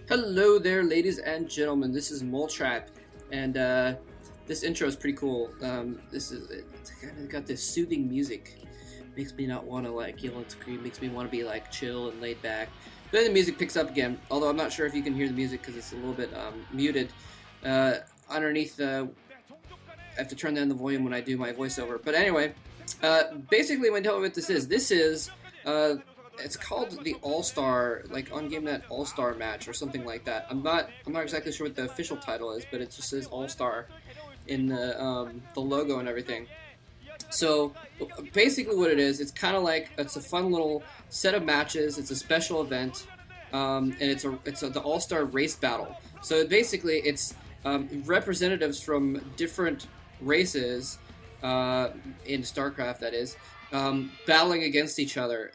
Hello there, ladies and gentlemen. This is Moltrap, and this intro is pretty cool. It's kind of got this soothing music. Makes me not want to like yell and scream. Makes me want to be like chill and laid back. But then the music picks up again. Although I'm not sure if you can hear the music because it's a little bit muted. Underneath, I have to turn down the volume when I do my voiceover. But anyway, basically, when I tell you what this is. It's called the All-Star, like on GameNet All-Star match or something like that. I'm not exactly sure what the official title is, but it just says All-Star in the logo and everything. So basically, what it is, it's kind of like it's a fun little set of matches. It's a special event, and it's the All-Star race battle. So basically, it's representatives from different races in StarCraft, that is, battling against each other.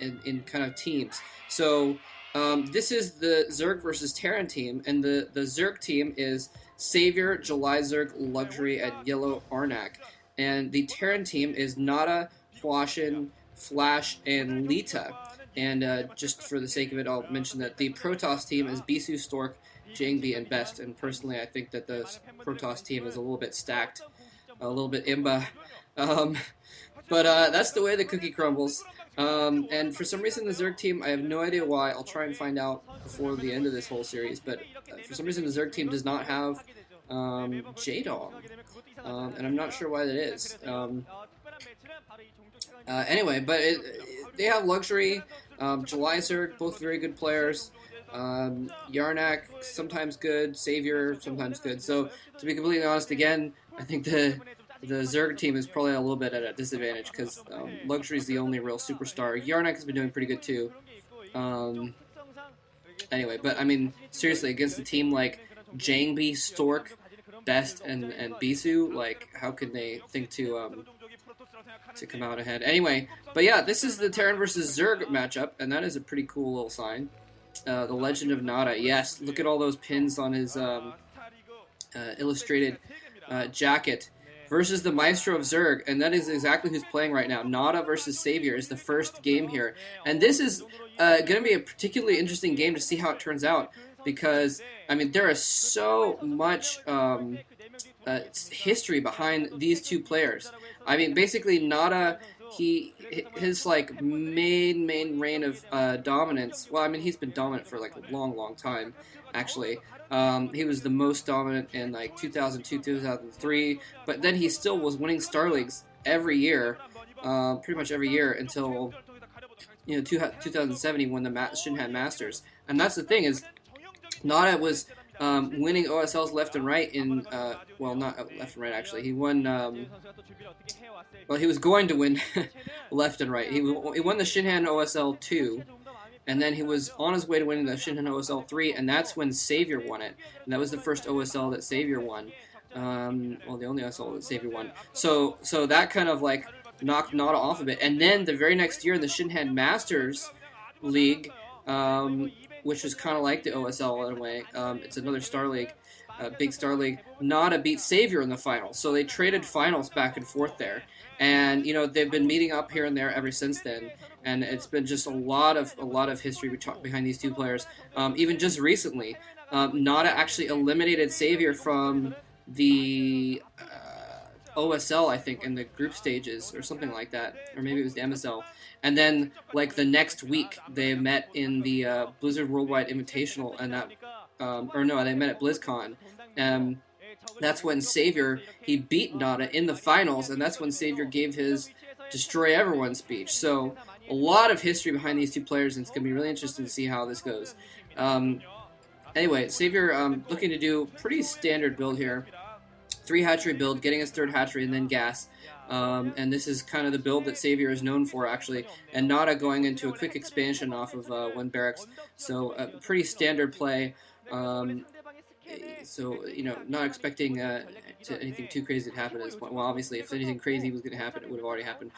In kind of teams. So this is the Zerg versus Terran team, and the Zerg team is Savior, July Zerg, Luxury, and Yellow Arnak. And the Terran team is NaDa, Huashin, Flash, and Lita. And just for the sake of it, I'll mention that the Protoss team is Bisu, Stork, Jangbi, and Best. And personally, I think that the Protoss team is a little bit stacked, a little bit imba. But that's the way the cookie crumbles. And for some reason, the Zerg team, I have no idea why. I'll try and find out before the end of this whole series. But for some reason, the Zerg team does not have Jaedong. And I'm not sure why that is. Anyway, but they have Luxury, July Zerg, both very good players. Yarnak, sometimes good. Savior, sometimes good. So, to be completely honest, again, I think the Zerg team is probably a little bit at a disadvantage because Luxury is the only real superstar. Yarnak has been doing pretty good too. Anyway, but I mean, seriously, against a team like Jangbi, Stork, Best, and Bisu, like, how can they think to come out ahead? Anyway, but yeah, this is the Terran versus Zerg matchup, and that is a pretty cool little sign. The Legend of NaDa, yes, look at all those pins on his illustrated jacket. Versus the Maestro of Zerg, and that is exactly who's playing right now. NaDa versus Savior is the first game here. And this is going to be a particularly interesting game to see how it turns out, because, I mean, there is so much history behind these two players. I mean, basically, NaDa, his, like, main reign of dominance, well, I mean, he's been dominant for, like, a long time, actually. He was the most dominant in like 2002, 2003, but then he still was winning Star Leagues every year, pretty much every year until 2007 he won the Shinhan Masters. And that's the thing is, NaDa was winning OSLs left and right in well, not left and right actually. He won well, he was going to win left and right. He won the Shinhan OSL 2. And then he was on his way to winning the Shinhan OSL 3, and that's when Savior won it. And that was the first OSL that Savior won. Well, the only OSL that Savior won. So that kind of like knocked NaDa off a bit. And then the very next year in the Shinhan Masters League, which was kind of like the OSL in a way, it's another Star League, big Star League, NaDa beat Savior in the finals. So they traded finals back and forth there. And, they've been meeting up here and there ever since then. And it's been just a lot of history behind these two players. Even just recently, NaDa actually eliminated Savior from the OSL, I think, in the group stages or something like that, or maybe it was the MSL. And then, like the next week, they met in the Blizzard Worldwide Invitational, and that, they met at BlizzCon. That's when Savior, he beat NaDa in the finals, and that's when Savior gave his Destroy Everyone speech. So a lot of history behind these two players, and it's going to be really interesting to see how this goes. Anyway, Savior looking to do pretty standard build here. 3 hatchery build, getting his 3rd hatchery, and then gas. And this is kind of the build that Savior is known for, actually. And NaDa going into a quick expansion off of one barracks. So a pretty standard play. So, not expecting anything too crazy to happen at this point. Well, obviously, if anything crazy was going to happen, it would have already happened.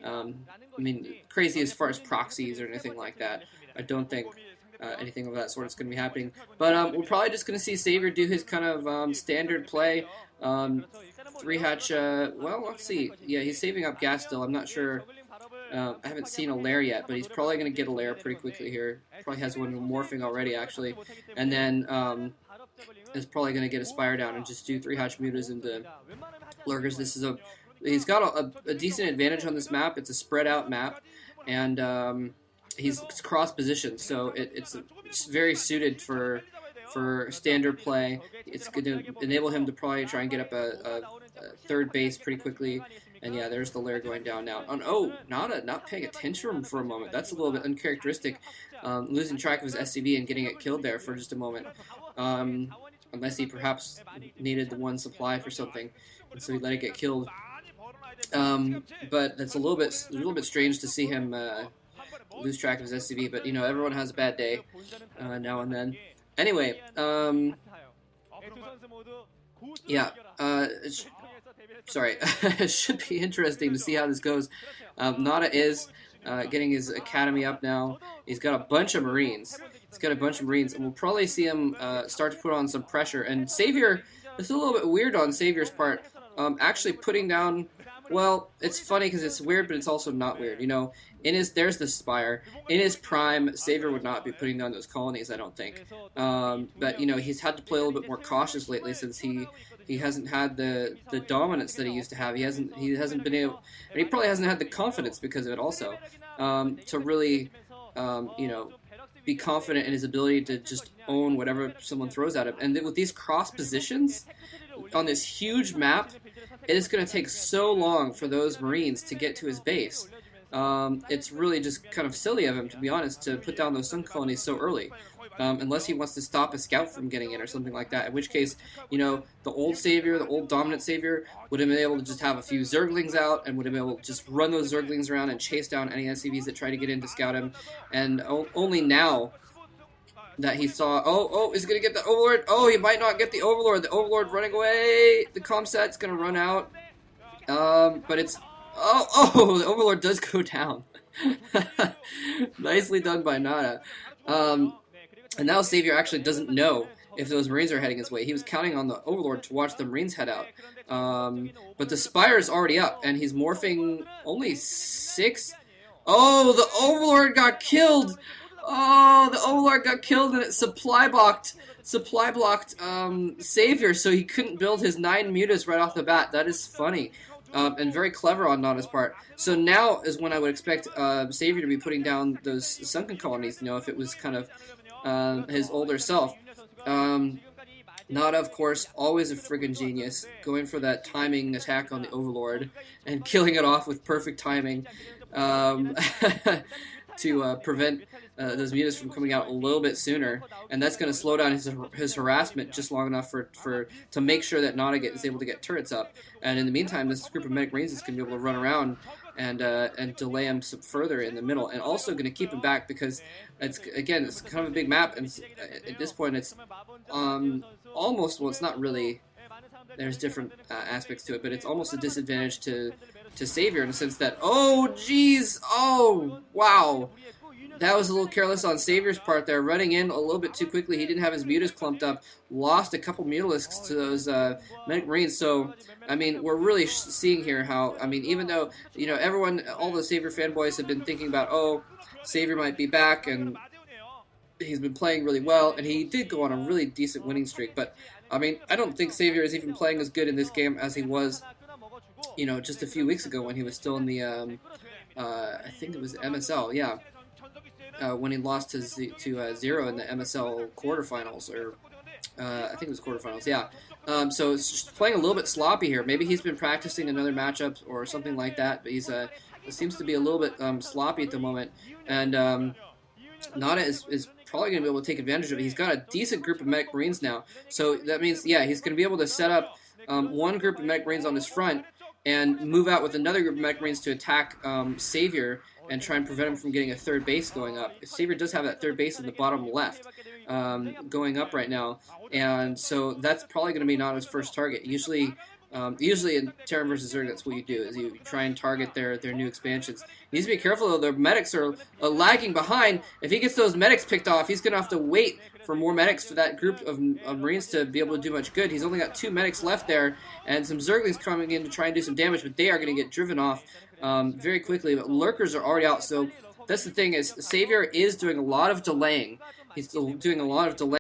I mean, crazy as far as proxies or anything like that. I don't think anything of that sort is going to be happening. But we're probably just going to see Savior do his kind of standard play. 3 hatch, well, let's see. Yeah, he's saving up gas still. I'm not sure I haven't seen a lair yet, but he's probably going to get a lair pretty quickly here. Probably has one morphing already, actually. And then is probably going to get a Spire down and just do 3 Hashmutas into Lurkers. He's got a decent advantage on this map. It's a spread out map, and he's cross positioned, so it's very suited for standard play. It's going to enable him to probably try and get up a third base pretty quickly. And yeah, there's the lair going down now. Oh, NaDa not paying attention for a moment. That's a little bit uncharacteristic. Losing track of his SCV and getting it killed there for just a moment. Unless he perhaps needed the one supply for something, and so he let it get killed. But that's a little bit strange to see him lose track of his SCV. But you know, everyone has a bad day now and then. Anyway, yeah. Sorry, it should be interesting to see how this goes. NaDa is getting his academy up now. He's got a bunch of Marines. And we'll probably see him start to put on some pressure. And Savior, it's a little bit weird on Savior's part, actually putting down. Well, it's funny because it's weird, but it's also not weird. You know, there's the Spire. In his prime, Savior would not be putting down those colonies, I don't think. But you know, he's had to play a little bit more cautious lately since he hasn't had the dominance that he used to have. He hasn't been able, and he probably hasn't had the confidence because of it also, to really, you know, be confident in his ability to just own whatever someone throws at him. And with these cross positions on this huge map, it is going to take so long for those Marines to get to his base. It's really just kind of silly of him, to be honest, to put down those sun colonies so early. Unless he wants to stop a scout from getting in or something like that, in which case, you know, the old Savior, the old dominant Savior, would have been able to just have a few Zerglings out and would have been able to just run those Zerglings around and chase down any SCVs that try to get in to scout him. And only now that he saw, he's going to get the Overlord. Oh, he might not get the Overlord. The Overlord running away. The comset's going to run out. But it's, the Overlord does go down. Nicely done by NaDa. And now Savior actually doesn't know if those Marines are heading his way. He was counting on the Overlord to watch the Marines head out. But the Spire is already up, and he's morphing only 6. Oh, the Overlord got killed! Oh, the Overlord got killed, and it supply blocked Savior, so he couldn't build his 9 mutas right off the bat. That is funny. And very clever on NaDa's part. So now is when I would expect Savior to be putting down those sunken colonies, you know, if it was kind of his older self. NaDa, of course, always a friggin' genius, going for that timing attack on the Overlord and killing it off with perfect timing to prevent those mutas from coming out a little bit sooner, and that's going to slow down his harassment just long enough to make sure that NaDa is able to get turrets up. And in the meantime, this group of medic Marines is going to be able to run around and delay him some further in the middle, and also going to keep him back because it's kind of a big map, and at this point it's almost, well, it's not really. There's different aspects to it, but it's almost a disadvantage to Savior in the sense that, oh geez, oh wow, that was a little careless on Savior's part there, running in a little bit too quickly. He didn't have his mutas clumped up, lost a couple mutalisks to those medic Marines. So I mean, we're really seeing here how, I mean, even though, you know, all the Savior fanboys have been thinking about, oh, Savior might be back, and he's been playing really well, and he did go on a really decent winning streak, but I mean, I don't think Savior is even playing as good in this game as he was, you know, just a few weeks ago when he was still in the, I think it was MSL, yeah, when he lost to Zero in the MSL quarterfinals, or I think it was quarterfinals, yeah. So it's just playing a little bit sloppy here. Maybe he's been practicing another matchup or something like that, but he's it seems to be a little bit sloppy at the moment, and NaDa is probably going to be able to take advantage of it. He's got a decent group of medic Marines now, so that means, yeah, he's going to be able to set up one group of medic Marines on his front and move out with another group of medic Marines to attack Savior and try and prevent him from getting a third base going up. Savior does have that third base in the bottom left going up right now, and so that's probably going to be NaDa's first target. Usually in Terran vs. Zerg, that's what you do, is you try and target their new expansions. He needs to be careful, though. Their medics are lagging behind. If he gets those medics picked off, he's going to have to wait for more medics for that group of Marines to be able to do much good. He's only got 2 medics left there, and some Zerglings coming in to try and do some damage, but they are going to get driven off very quickly. But Lurkers are already out, so that's the thing is Savior is doing a lot of delaying. He's still doing a lot of delaying.